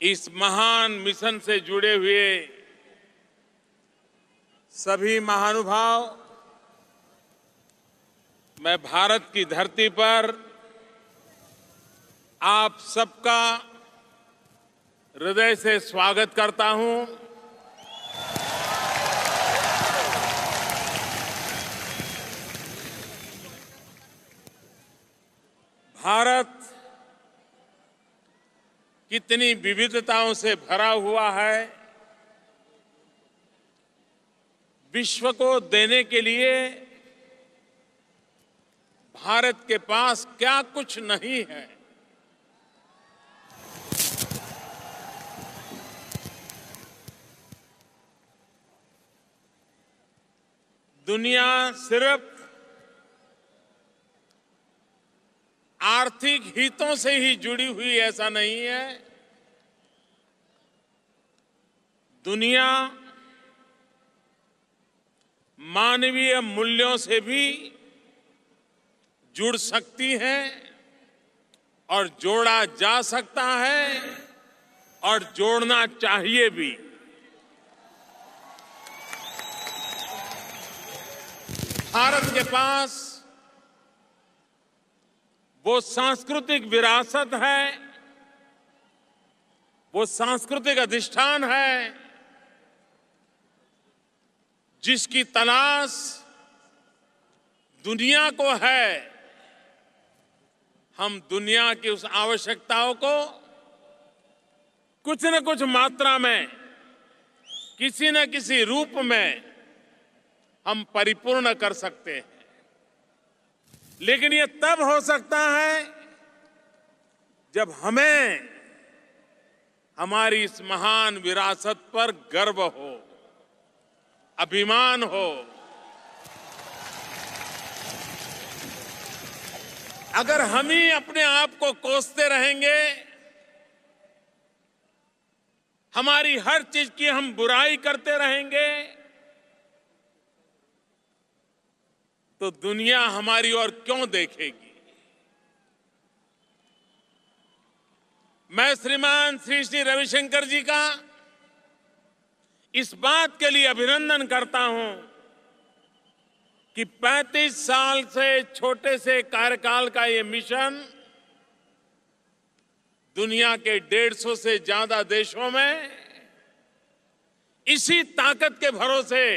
इस महान मिशन से जुड़े हुए सभी महानुभाव, मैं भारत की धरती पर आप सबका हृदय से स्वागत करता हूं। भारत कितनी विविधताओं से भरा हुआ है, विश्व को देने के लिए भारत के पास क्या कुछ नहीं है। दुनिया सिर्फ आर्थिक हितों से ही जुड़ी हुई ऐसा नहीं है। दुनिया मानवीय मूल्यों से भी जुड़ सकती है और जोड़ा जा सकता है और जोड़ना चाहिए भी। भारत के पास वो सांस्कृतिक विरासत है, वो सांस्कृतिक अधिष्ठान है जिसकी तलाश दुनिया को है। हम दुनिया की उस आवश्यकताओं को कुछ न कुछ मात्रा में, किसी न किसी रूप में हम परिपूर्ण कर सकते हैं। लेकिन ये तब हो सकता है जब हमें हमारी इस महान विरासत पर गर्व हो, अभिमान हो। अगर हम ही अपने आप को कोसते रहेंगे, हमारी हर चीज की हम बुराई करते रहेंगे, तो दुनिया हमारी ओर क्यों देखेगी। मैं श्रीमान श्री श्री रविशंकर जी का इस बात के लिए अभिनंदन करता हूं कि 35 साल से छोटे से कार्यकाल का ये मिशन दुनिया के 150 से ज्यादा देशों में इसी ताकत के भरोसे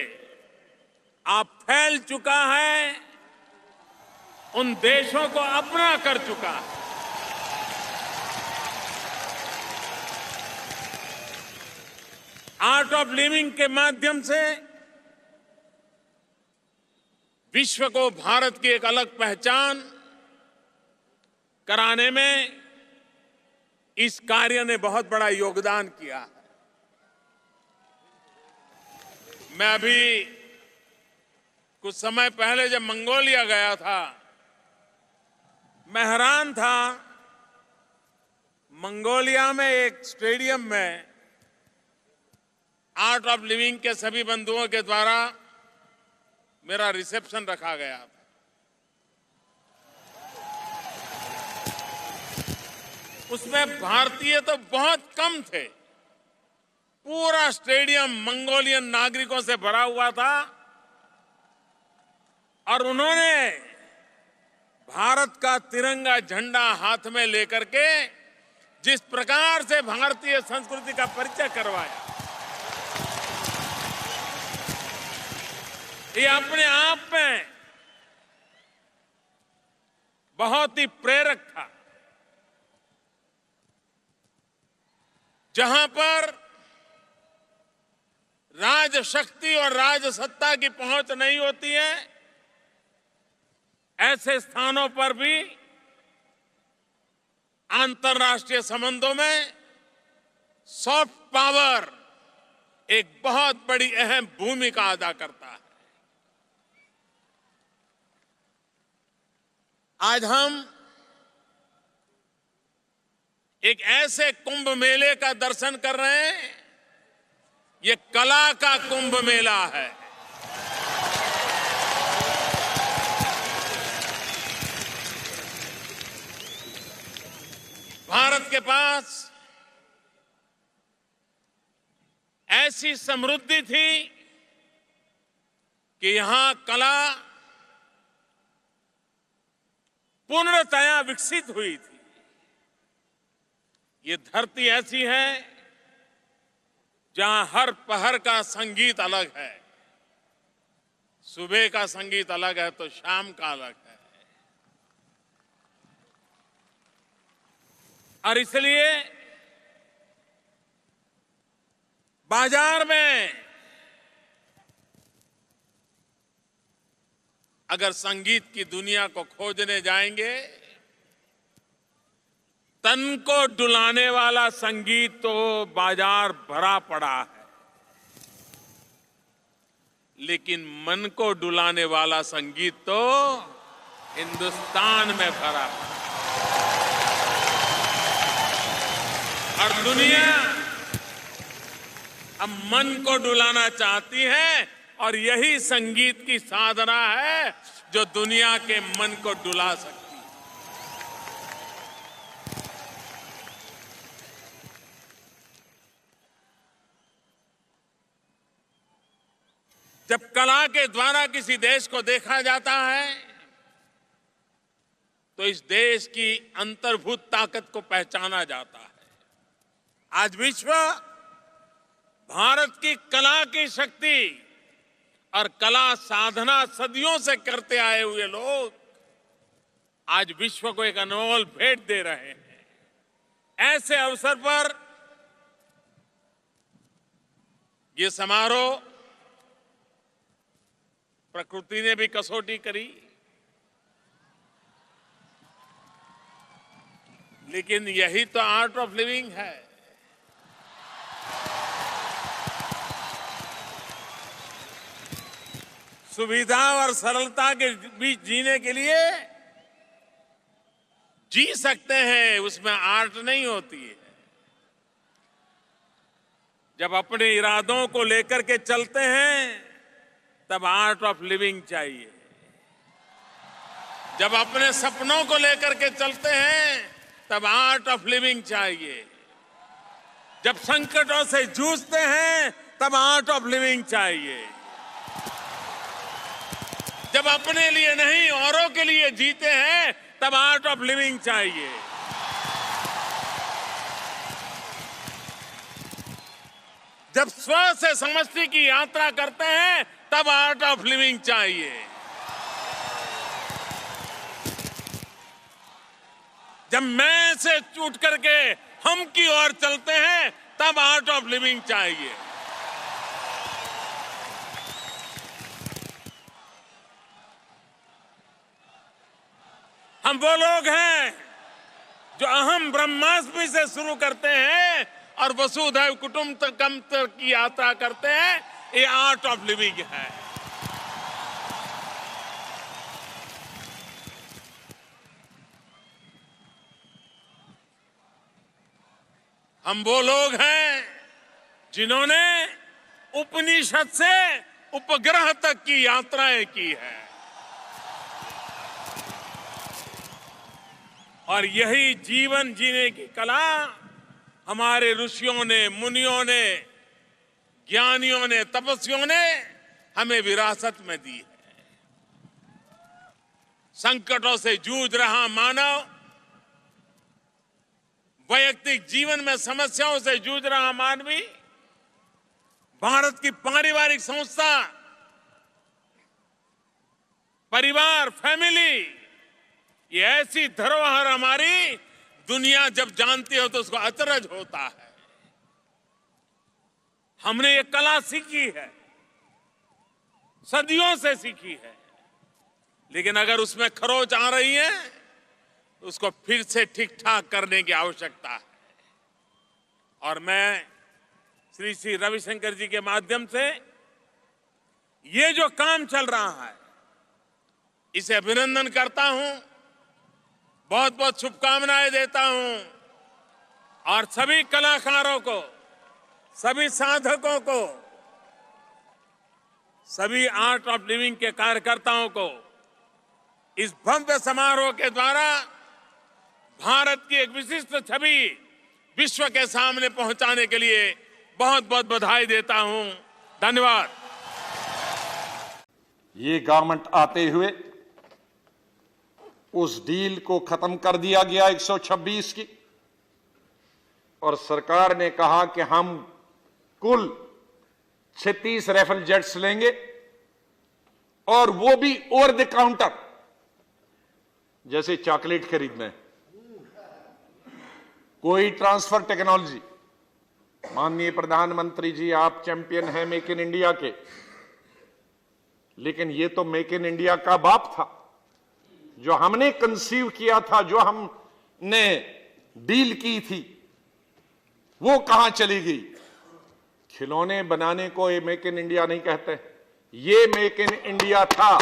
आप फैल चुका है, उन देशों को अपना कर चुका है। आर्ट ऑफ लिविंग के माध्यम से विश्व को भारत की एक अलग पहचान कराने में इस कार्य ने बहुत बड़ा योगदान किया है। मैं अभी कुछ समय पहले जब मंगोलिया गया था, मैं हैरान था। मंगोलिया में एक स्टेडियम में आर्ट ऑफ लिविंग के सभी बंधुओं के द्वारा मेरा रिसेप्शन रखा गया था। उसमें भारतीय तो बहुत कम थे। पूरा स्टेडियम मंगोलियन नागरिकों से भरा हुआ था और उन्होंने भारत का तिरंगा झंडा हाथ में लेकर के जिस प्रकार से भारतीय संस्कृति का परिचय करवाया, ये अपने आप में बहुत ही प्रेरक था। जहां पर राजशक्ति और राजसत्ता की पहुंच नहीं होती है, ऐसे स्थानों पर भी अंतर्राष्ट्रीय संबंधों में सॉफ्ट पावर एक बहुत बड़ी अहम भूमिका अदा करता है। आज हम एक ऐसे कुंभ मेले का दर्शन कर रहे हैं, ये कला का कुंभ मेला है। भारत के पास ऐसी समृद्धि थी कि यहां कला पूर्णतया विकसित हुई थी। ये धरती ऐसी है जहां हर पहर का संगीत अलग है। सुबह का संगीत अलग है तो शाम का अलग है। और इसलिए बाजार में अगर संगीत की दुनिया को खोजने जाएंगे, तन को डुलाने वाला संगीत तो बाजार भरा पड़ा है, लेकिन मन को डुलाने वाला संगीत तो हिंदुस्तान में भरा है। और दुनिया अब मन को डुलाना चाहती है और यही संगीत की साधना है जो दुनिया के मन को डुला सकती है। जब कला के द्वारा किसी देश को देखा जाता है तो इस देश की अंतर्भूत ताकत को पहचाना जाता है। आज विश्व भारत की कला की शक्ति और कला साधना सदियों से करते आए हुए लोग आज विश्व को एक अनमोल भेंट दे रहे हैं। ऐसे अवसर पर ये समारोह प्रकृति ने भी कसौटी करी, लेकिन यही तो आर्ट ऑफ लिविंग है। सुविधा और सरलता के बीच जीने के लिए जी सकते हैं, उसमें आर्ट नहीं होती है। जब अपने इरादों को लेकर के चलते हैं तब आर्ट ऑफ लिविंग चाहिए। जब अपने सपनों को लेकर के चलते हैं तब आर्ट ऑफ लिविंग चाहिए। जब संकटों से जूझते हैं तब आर्ट ऑफ लिविंग चाहिए। जब अपने लिए नहीं औरों के लिए जीते हैं तब आर्ट ऑफ लिविंग चाहिए। जब स्व से समष्टि की यात्रा करते हैं तब आर्ट ऑफ लिविंग चाहिए। जब मैं से उठ करके हम की ओर चलते हैं तब आर्ट ऑफ लिविंग चाहिए। हम वो लोग हैं जो अहम ब्रह्मास्मि से शुरू करते हैं और वसुधैव कुटुंबकम की यात्रा करते हैं। ये आर्ट ऑफ लिविंग है। हम वो लोग हैं जिन्होंने उपनिषद से उपग्रह तक की यात्राएं की है और यही जीवन जीने की कला हमारे ऋषियों ने, मुनियों ने, ज्ञानियों ने, तपस्वियों ने हमें विरासत में दी है। संकटों से जूझ रहा मानव, वैयक्तिक जीवन में समस्याओं से जूझ रहा मानवी, भारत की पारिवारिक संस्था, परिवार, फैमिली, ये ऐसी धरोहर हमारी दुनिया जब जानती हो तो उसको अचरज होता है। हमने ये कला सीखी है, सदियों से सीखी है, लेकिन अगर उसमें खरोंच आ रही है तो उसको फिर से ठीक ठाक करने की आवश्यकता है। और मैं श्री श्री रविशंकर जी के माध्यम से ये जो काम चल रहा है इसे अभिनंदन करता हूं, बहुत बहुत शुभकामनाएं देता हूं और सभी कलाकारों को, सभी साधकों को, सभी आर्ट ऑफ लिविंग के कार्यकर्ताओं को इस भव्य समारोह के द्वारा भारत की एक विशिष्ट छवि विश्व के सामने पहुंचाने के लिए बहुत बहुत बधाई देता हूं। धन्यवाद। ये गवर्नमेंट आते हुए उस डील को खत्म कर दिया गया 126 की, और सरकार ने कहा कि हम कुल 36 राइफल जेट्स लेंगे, और वो भी ओवर द काउंटर, जैसे चॉकलेट खरीदना, कोई ट्रांसफर टेक्नोलॉजी। माननीय प्रधानमंत्री जी, आप चैंपियन हैं मेक इन इंडिया के, लेकिन ये तो मेक इन इंडिया का बाप था, जो हमने कंसीव किया था, जो हमने डील की थी, वो कहां चली गई? खिलौने बनाने को ये मेक इन इंडिया नहीं कहते, ये मेक इन इंडिया था।